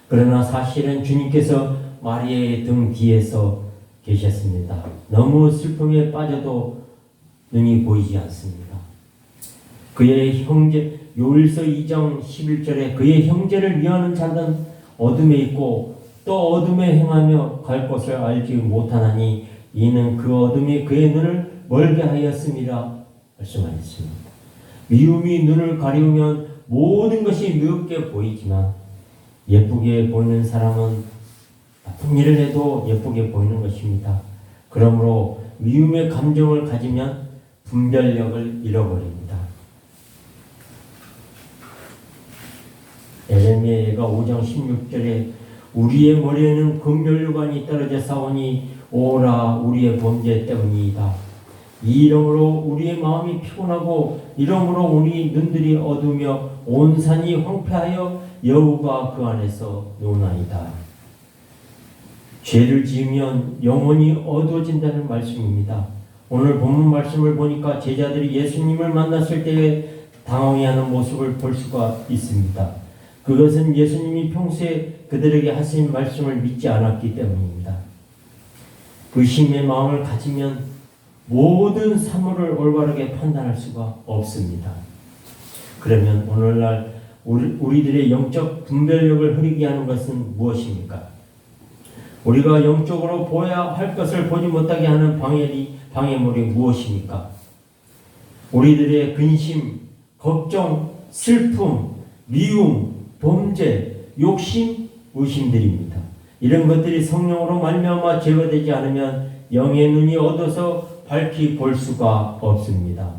그러나 사실은 주님께서 마리아의 등 뒤에서 계셨습니다. 너무 슬픔에 빠져도 눈이 보이지 않습니다. 그의 형제 요일서 2장 11절에 그의 형제를 미워하는 자는 어둠에 있고 또 어둠에 행하며 갈 곳을 알지 못하나니 이는 그 어둠이 그의 눈을 멀게 하였음이라 말씀하셨습니다. 미움이 눈을 가리우면 모든 것이 미흡게 보이지만 예쁘게 보이는 사람은 나쁜 일을 해도 예쁘게 보이는 것입니다. 그러므로 미움의 감정을 가지면 분별력을 잃어버립니다. 에레미야가 5장 16절에 우리의 머리에는 금면류관이 떨어져 싸우니 오라 우리의 범죄 때문이다. 이 이름으로 우리의 마음이 피곤하고 이름으로 우리 눈들이 어두며 온 산이 황폐하여 여우가 그 안에서 노나이다. 죄를 지으면 영혼이 어두워진다는 말씀입니다. 오늘 본문 말씀을 보니까 제자들이 예수님을 만났을 때에 당황해하는 모습을 볼 수가 있습니다. 그것은 예수님이 평소에 그들에게 하신 말씀을 믿지 않았기 때문입니다. 의심의 마음을 가지면 모든 사물을 올바르게 판단할 수가 없습니다. 그러면 오늘날 우리들의 영적 분별력을 흐리게 하는 것은 무엇입니까? 우리가 영적으로 보아야 할 것을 보지 못하게 하는 방해물이 무엇입니까? 우리들의 근심, 걱정, 슬픔, 미움, 범죄, 욕심, 의심들입니다. 이런 것들이 성령으로 말미암아 제거되지 않으면 영의 눈이 어두워서 밝히 볼 수가 없습니다.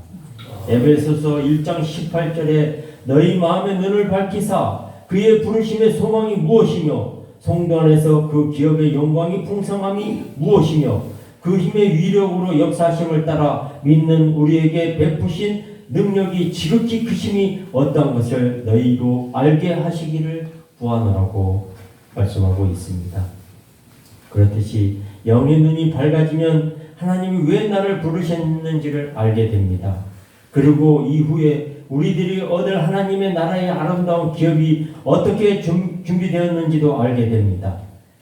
에베소서 1장 18절에 너희 마음의 눈을 밝히사 그의 부르심의 소망이 무엇이며 성도 안에서 그 기업의 영광이 풍성함이 무엇이며 그 힘의 위력으로 역사하심을 따라 믿는 우리에게 베푸신 능력이 지극히 크심이 어떤 것을 너희로 알게 하시기를 구하노라고 말씀하고 있습니다. 그렇듯이 영의 눈이 밝아지면 하나님이 왜 나를 부르셨는지를 알게 됩니다. 그리고 이후에 우리들이 얻을 하나님의 나라의 아름다운 기업이 어떻게 준비되었는지도 알게 됩니다.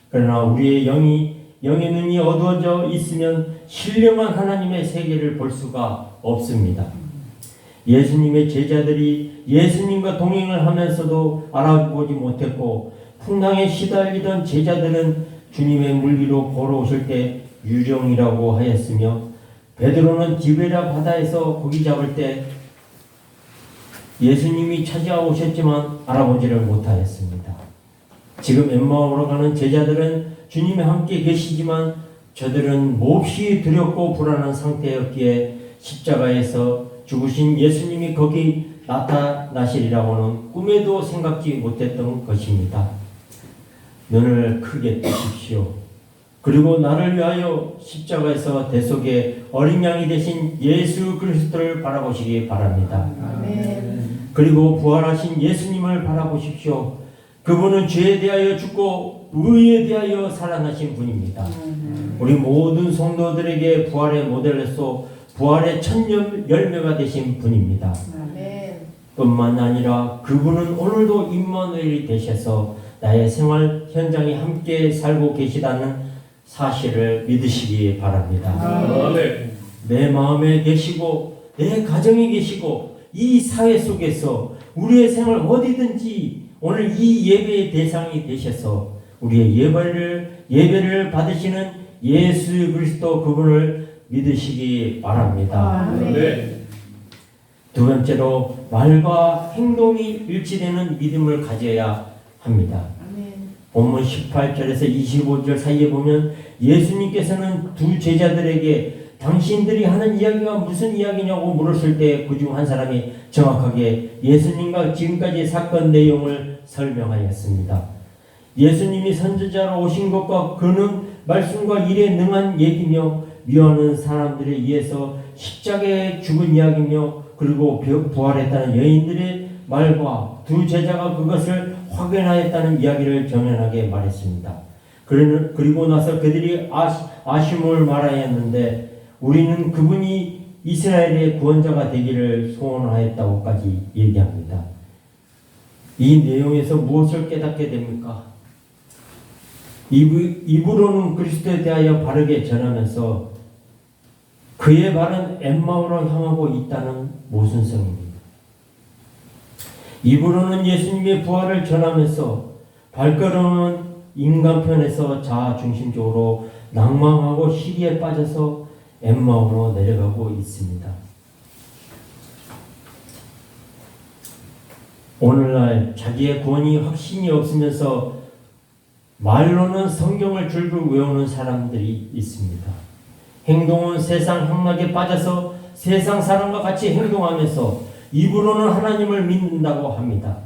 그러나 우리의 영이 영의 눈이 어두워져 있으면 신령한 하나님의 세계를 볼 수가 없습니다. 예수님의 제자들이 예수님과 동행을 하면서도 알아보지 못했고 풍랑에 시달리던 제자들은 주님의 물 위로 걸어오실 때 유령이라고 하였으며 베드로는 디베라 바다에서 고기 잡을 때 예수님이 찾아오셨지만 알아보지를 못하였습니다. 지금 엠마오로 가는 제자들은 주님이 함께 계시지만 저들은 몹시 두렵고 불안한 상태였기에 십자가에서 죽으신 예수님이 거기 나타나시리라고는 꿈에도 생각지 못했던 것입니다. 눈을 크게 뜨십시오. 그리고 나를 위하여 십자가에서 대속의 어린 양이 되신 예수 그리스도를 바라보시기 바랍니다. 아멘. 그리고 부활하신 예수님을 바라보십시오. 그분은 죄에 대하여 죽고 의에 대하여 살아나신 분입니다. 우리 모든 성도들에게 부활의 모델로서 부활의 첫 열매가 되신 분입니다. 아멘. 뿐만 아니라 그분은 오늘도 임마누엘이 되셔서 나의 생활 현장에 함께 살고 계시다는 사실을 믿으시기 바랍니다. 아멘. 내 마음에 계시고 내 가정에 계시고 이 사회 속에서 우리의 생활 어디든지 오늘 이 예배의 대상이 되셔서 우리의 예배를 받으시는 예수 그리스도 그분을 믿으시기 바랍니다. 아멘. 두 번째로 말과 행동이 일치되는 믿음을 가져야 합니다. 아멘. 본문 18절에서 25절 사이에 보면 예수님께서는 두 제자들에게 당신들이 하는 이야기가 무슨 이야기냐고 물었을 때 그 중 한 사람이 정확하게 예수님과 지금까지 사건 내용을 설명하였습니다. 예수님이 선지자로 오신 것과 그는 말씀과 일에 능한 얘기며 미워하는 사람들에 의해서 십자가에 죽은 이야기며 그리고 부활했다는 여인들의 말과 두 제자가 그것을 확인하였다는 이야기를 정연하게 말했습니다. 그리고 나서 그들이 아심을 말하였는데 우리는 그분이 이스라엘의 구원자가 되기를 소원하였다고까지 얘기합니다. 이 내용에서 무엇을 깨닫게 됩니까? 입으로는 그리스도에 대하여 바르게 전하면서 그의 발은 엠마오로 향하고 있다는 모순성입니다. 입으로는 예수님의 부활을 전하면서 발걸음은 인간편에서 자아 중심적으로 낭망하고 시기에 빠져서 엠마오로 내려가고 있습니다. 오늘날 자기의 구원이 확신이 없으면서 말로는 성경을 줄줄 외우는 사람들이 있습니다. 행동은 세상 향락에 빠져서 세상 사람과 같이 행동하면서 입으로는 하나님을 믿는다고 합니다.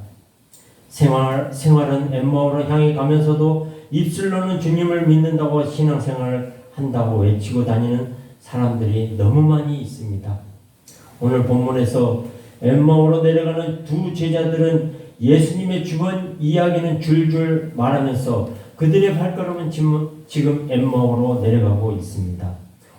생활은 엠마오로 향해 가면서도 입술로는 주님을 믿는다고 신앙생활을 한다고 외치고 다니는 사람들이 너무 많이 있습니다. 오늘 본문에서 엠마오로 내려가는 두 제자들은 예수님의 죽은 이야기는 줄줄 말하면서 그들의 발걸음은 지금 엠마오로 내려가고 있습니다.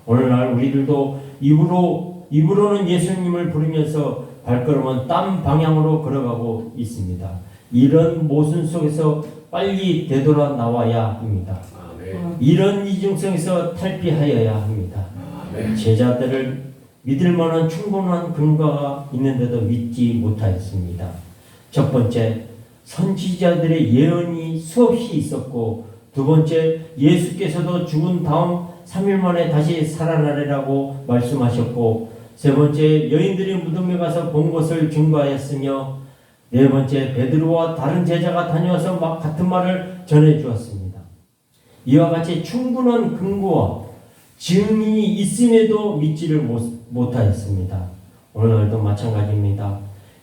오늘날 우리들도 입으로는 예수님을 부르면서 발걸음은 딴 방향으로 걸어가고 있습니다. 이런 모순 속에서 빨리 되돌아 나와야 합니다. 아멘. 이런 이중성에서 탈피하여야 합니다. 아멘. 제자들을 믿을 만한 충분한 근거가 있는데도 믿지 못하였습니다. 첫 번째, 선지자들의 예언이 수없이 있었고, 두 번째, 예수께서도 죽은 다음 3일 만에 다시 살아나리라고 말씀하셨고, 세 번째, 여인들이 무덤에 가서 본 것을 증거하였으며, 네 번째, 베드로와 다른 제자가 다녀와서 같은 말을 전해 주었습니다. 이와 같이 충분한 근거와 증인이 있음에도 믿지를 못하였습니다. 오늘날도 마찬가지입니다.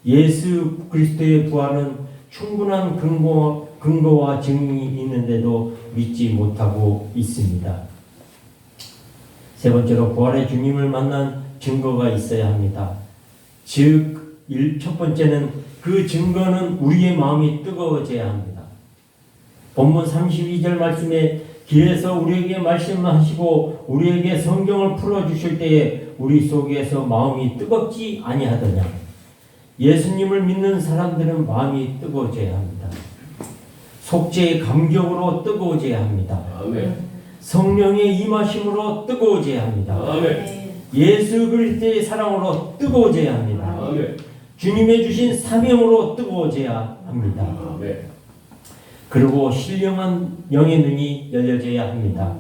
예수 그리스도의 부활은 충분한 근거와 증인이 있는데도 믿지 못하고 있습니다. 세 번째로 부활의 주님을 만난 증거가 있어야 합니다. 즉, 첫 번째는 그 증거는 우리의 마음이 뜨거워져야 합니다. 본문 32절 말씀에 길에서 우리에게 말씀하시고 우리에게 성경을 풀어주실 때에 우리 속에서 마음이 뜨겁지 아니하더냐. 예수님을 믿는 사람들은 마음이 뜨거워져야 합니다. 속죄의 감격으로 뜨거워져야 합니다. 아멘. 성령의 임하심으로 뜨거워져야 합니다. 예수 그리스도의 사랑으로 뜨거워져야 합니다. 주님의 주신 사명으로 뜨거워져야 합니다. 그리고 신령한 영의 눈이 열려져야 합니다.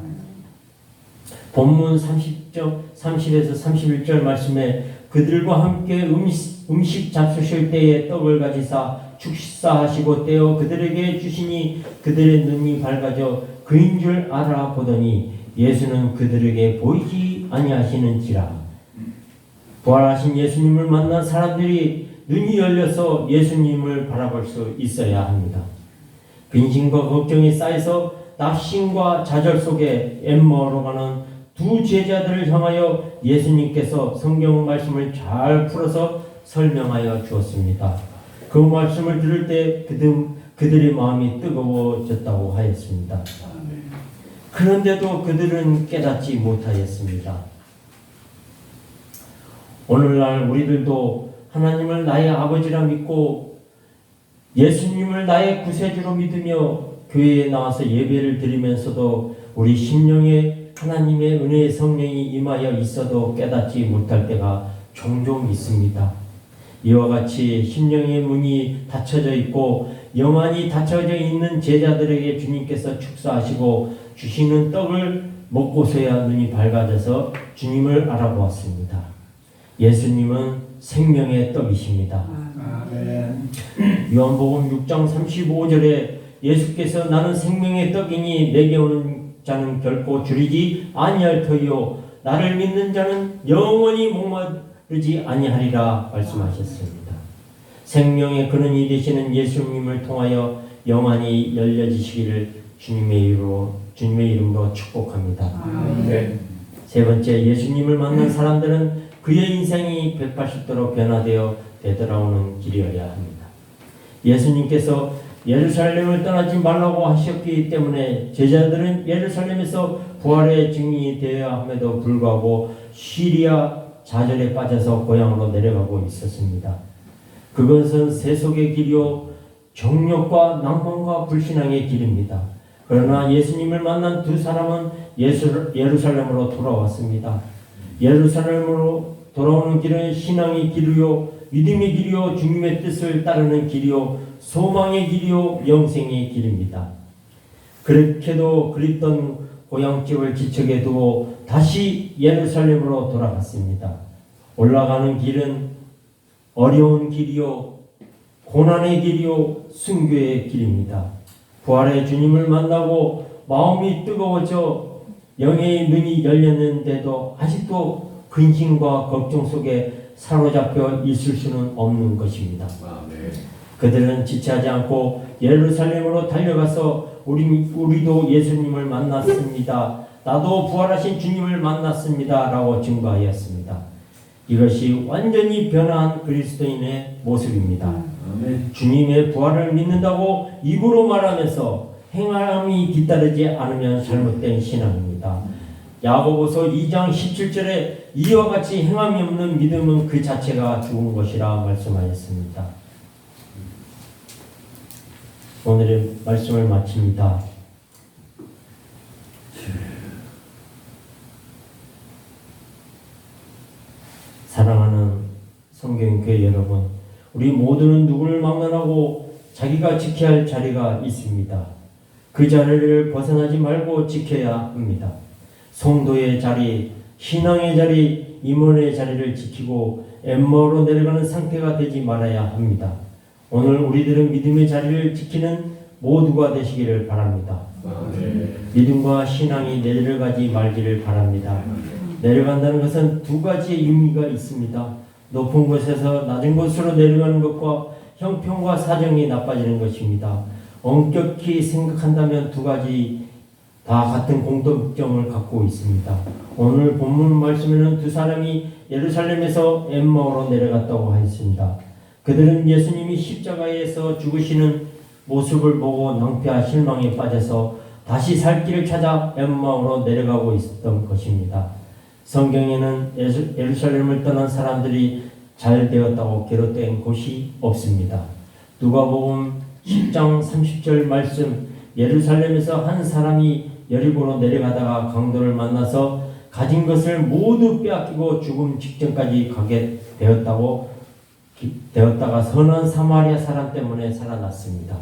본문 30에서 31절 말씀에 그들과 함께 음식 잡수실 때에 떡을 가지사 축사하시고 떼어 그들에게 주시니 그들의 눈이 밝아져 그인 줄 알아보더니 예수는 그들에게 보이지 아니하시는지라. 부활하신 예수님을 만난 사람들이 눈이 열려서 예수님을 바라볼 수 있어야 합니다. 근심과 걱정이 쌓여서 낙심과 좌절 속에 엠마오로 가는 두 제자들을 향하여 예수님께서 성경 말씀을 잘 풀어서 설명하여 주었습니다. 그 말씀을 들을 때 그들의 마음이 뜨거워졌다고 하였습니다. 그런데도 그들은 깨닫지 못하였습니다. 오늘날 우리들도 하나님을 나의 아버지라 믿고 예수님을 나의 구세주로 믿으며 교회에 나와서 예배를 드리면서도 우리 심령에 하나님의 은혜의 성령이 임하여 있어도 깨닫지 못할 때가 종종 있습니다. 이와 같이 심령의 문이 닫혀져 있고 영안이 닫혀져 있는 제자들에게 주님께서 축사하시고 주시는 떡을 먹고서야 눈이 밝아져서 주님을 알아보았습니다. 예수님은 생명의 떡이십니다. 요한복음 6장 35절에 예수께서 나는 생명의 떡이니 내게 오는 자는 결코 줄이지 아니할 터이요 나를 믿는 자는 영원히 목마르지 아니하리라 말씀하셨습니다. 생명의 근원이 되시는 예수님을 통하여 영안이 열려지시기를 주님의 이름으로 축복합니다. 세 번째, 예수님을 만난 사람들은 그의 인생이 180도로 변화되어 되돌아오는 길이어야 합니다. 예수님께서 예루살렘을 떠나지 말라고 하셨기 때문에 제자들은 예루살렘에서 부활의 증인이 되어야 함에도 불구하고 시리아 좌절에 빠져서 고향으로 내려가고 있었습니다. 그것은 세속의 길이요 정욕과 낭만과 불신앙의 길입니다. 그러나 예수님을 만난 두 사람은 예루살렘으로 돌아왔습니다. 예루살렘으로 돌아오는 길은 신앙의 길이요 믿음의 길이요 주님의 뜻을 따르는 길이요 소망의 길이요 영생의 길입니다. 그렇게도 그립던 고향집을 지척에 두고 다시 예루살렘으로 돌아갔습니다. 올라가는 길은 어려운 길이요 고난의 길이요 순교의 길입니다. 부활의 주님을 만나고 마음이 뜨거워져 영의 눈이 열렸는데도 아직도 근심과 걱정 속에 사로잡혀 있을 수는 없는 것입니다. 그들은 지체하지 않고 예루살렘으로 달려가서 우리도 예수님을 만났습니다. 나도 부활하신 주님을 만났습니다. 라고 증거하였습니다. 이것이 완전히 변화한 그리스도인의 모습입니다. 주님의 부활을 믿는다고 입으로 말하면서 행함이 뒤따르지 않으면 잘못된 신앙입니다. 야고보서 2장 17절에 이와 같이 행함이 없는 믿음은 그 자체가 죽은 것이라 말씀하였습니다. 오늘의 말씀을 마칩니다. 사랑하는 성경교회 여러분, 우리 모두는 누구를 막론하고 자기가 지켜야 할 자리가 있습니다. 그 자리를 벗어나지 말고 지켜야 합니다. 성도의 자리, 신앙의 자리, 임원의 자리를 지키고 엠마오로 내려가는 상태가 되지 말아야 합니다. 오늘 우리들은 믿음의 자리를 지키는 모두가 되시기를 바랍니다. 믿음과 신앙이 내려가지 말기를 바랍니다. 내려간다는 것은 두 가지의 의미가 있습니다. 높은 곳에서 낮은 곳으로 내려가는 것과 형편과 사정이 나빠지는 것입니다. 엄격히 생각한다면 두 가지 다 같은 공통점을 갖고 있습니다. 오늘 본문 말씀에는 두 사람이 예루살렘에서 엠마오로 내려갔다고 하였습니다. 그들은 예수님이 십자가에서 죽으시는 모습을 보고 낭패와 실망에 빠져서 다시 살 길을 찾아 엠마오로 내려가고 있었던 것입니다. 성경에는 예루살렘을 떠난 사람들이 잘 되었다고 기록된 곳이 없습니다. 누가복음 10장 30절 말씀, 예루살렘에서 한 사람이 여리고로 내려가다가 강도를 만나서 가진 것을 모두 빼앗기고 죽음 직전까지 가게 되었다가 선한 사마리아 사람 때문에 살아났습니다.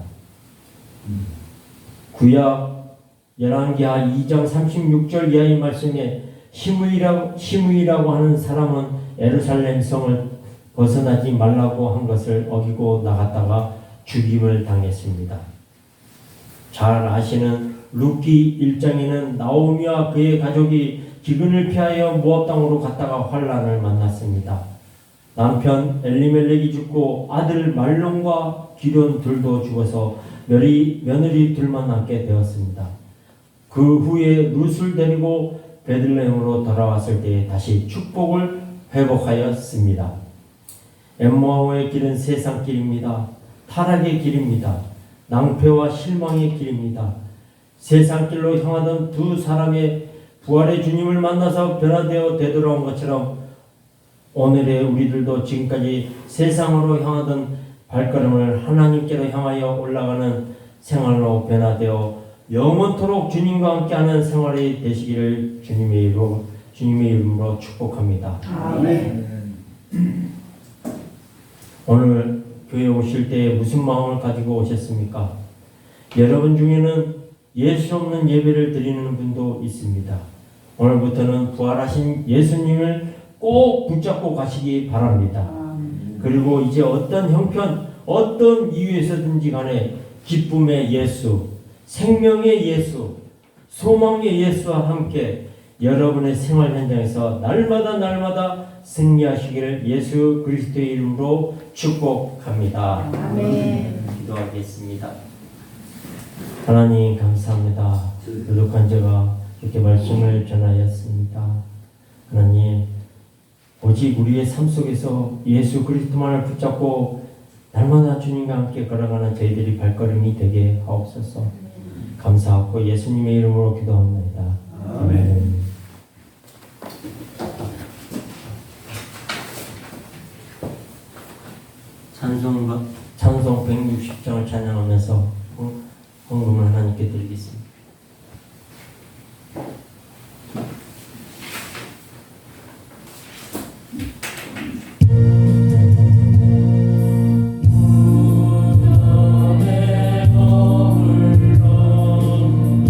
구약 열왕기하 2장 36절 이하의 말씀에 시므이라고 하는 사람은 예루살렘 성을 벗어나지 말라고 한 것을 어기고 나갔다가 죽임을 당했습니다. 잘 아시는 룻기 1장에는 나오미와 그의 가족이 기근을 피하여 모압 땅으로 갔다가 환란을 만났습니다. 남편 엘리멜렉이 죽고 아들 말론과 기돈 둘도 죽어서 며느리 둘만 남게 되었습니다. 그 후에 룻을 데리고 베들레헴으로 돌아왔을 때 다시 축복을 회복하였습니다. 엠마오의 길은 세상 길입니다. 타락의 길입니다. 낭패와 실망의 길입니다. 세상 길로 향하던 두 사람의 부활의 주님을 만나서 변화되어 되돌아온 것처럼 오늘의 우리들도 지금까지 세상으로 향하던 발걸음을 하나님께로 향하여 올라가는 생활로 변화되어 영원토록 주님과 함께하는 생활이 되시기를 주님의 이름으로 축복합니다. 아멘. 오늘 교회 오실 때 무슨 마음을 가지고 오셨습니까? 여러분 중에는 예수 없는 예배를 드리는 분도 있습니다. 오늘부터는 부활하신 예수님을 꼭 붙잡고 가시기 바랍니다. 그리고 이제 어떤 형편, 어떤 이유에서든지 간에 기쁨의 예수, 생명의 예수, 소망의 예수와 함께 여러분의 생활 현장에서 날마다 승리하시기를 예수 그리스도의 이름으로 축복합니다. 아멘. 기도하겠습니다. 하나님 감사합니다. 부족한 제가 이렇게 말씀을 전하였습니다. 하나님 오직 우리의 삶 속에서 예수 그리스도만을 붙잡고 날마다 주님과 함께 걸어가는 저희들이 발걸음이 되게 하옵소서. 감사하고 예수님의 이름으로 기도합니다. 아멘. 찬송 160장을 찬양하면서 헌금을 하나님께 드리겠습니다.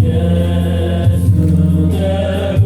예수 내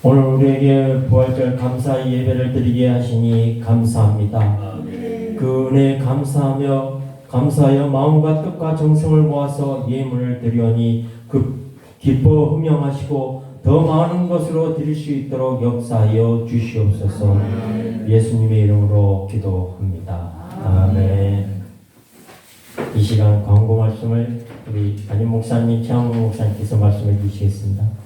오늘 우리에게 부활절 감사 예배를 드리게 하시니 감사합니다. 그 은혜에 감사하여 마음과 뜻과 정성을 모아서 예물을 드리오니 그 기뻐 흠명하시고 더 많은 것으로 드릴 수 있도록 역사하여 주시옵소서. 예수님의 이름으로 기도합니다. 아멘. 이 시간 광고 말씀을 우리 담임 목사님, 최양무 목사님께서 말씀해 주시겠습니다.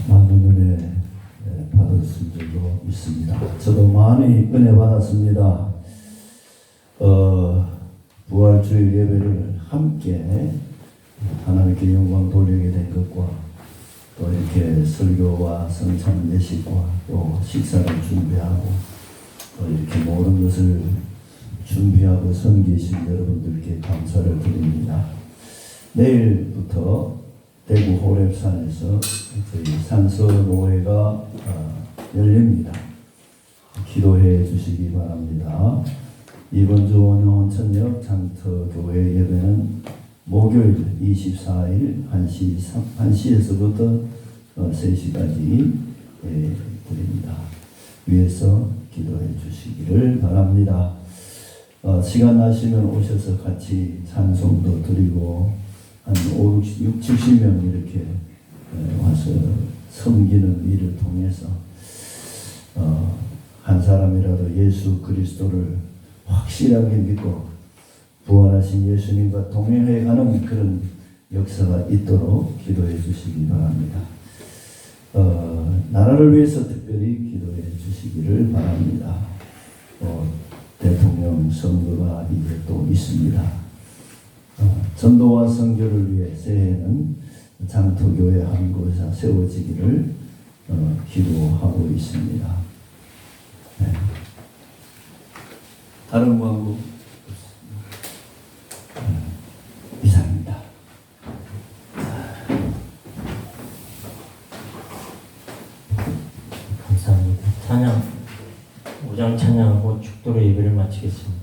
많은 은혜 받았을 줄로 믿습니다. 저도 많이 은혜 받았습니다. 부활주일 예배를 함께 하나님께 영광 돌리게 된 것과 또 이렇게 설교와 성찬 예식과 또 식사를 준비하고 또 이렇게 모든 것을 준비하고 섬기신 여러분들께 감사를 드립니다. 내일부터 대구 호랩산에서 저희 산서노회가 열립니다. 기도해 주시기 바랍니다. 이번 주 원효원천역 장터교회 예배는 목요일 24일 1시에서부터 3시까지 드립니다. 위에서 기도해 주시기를 바랍니다. 시간 나시면 오셔서 같이 찬송도 드리고 한 6, 70명 이렇게 와서 섬기는 일을 통해서 한 사람이라도 예수 그리스도를 확실하게 믿고 부활하신 예수님과 동행해 가는 그런 역사가 있도록 기도해 주시기 바랍니다. 나라를 위해서 특별히 기도해 주시기를 바랍니다. 대통령 선거가 이제 또 있습니다. 전도와 선교를 위해 새해에는 장터교회 한 곳에 세워지기를 기도하고 있습니다. 네. 다른 광고 이상입니다. 감사합니다. 찬양, 우장 찬양하고 축도로 예배를 마치겠습니다.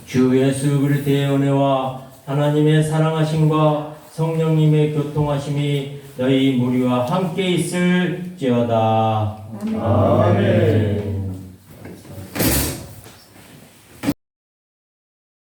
주 예수 그리스도의 은혜와 하나님의 사랑하심과 성령님의 교통하심이 너희 무리와 함께 있을지어다. 아멘.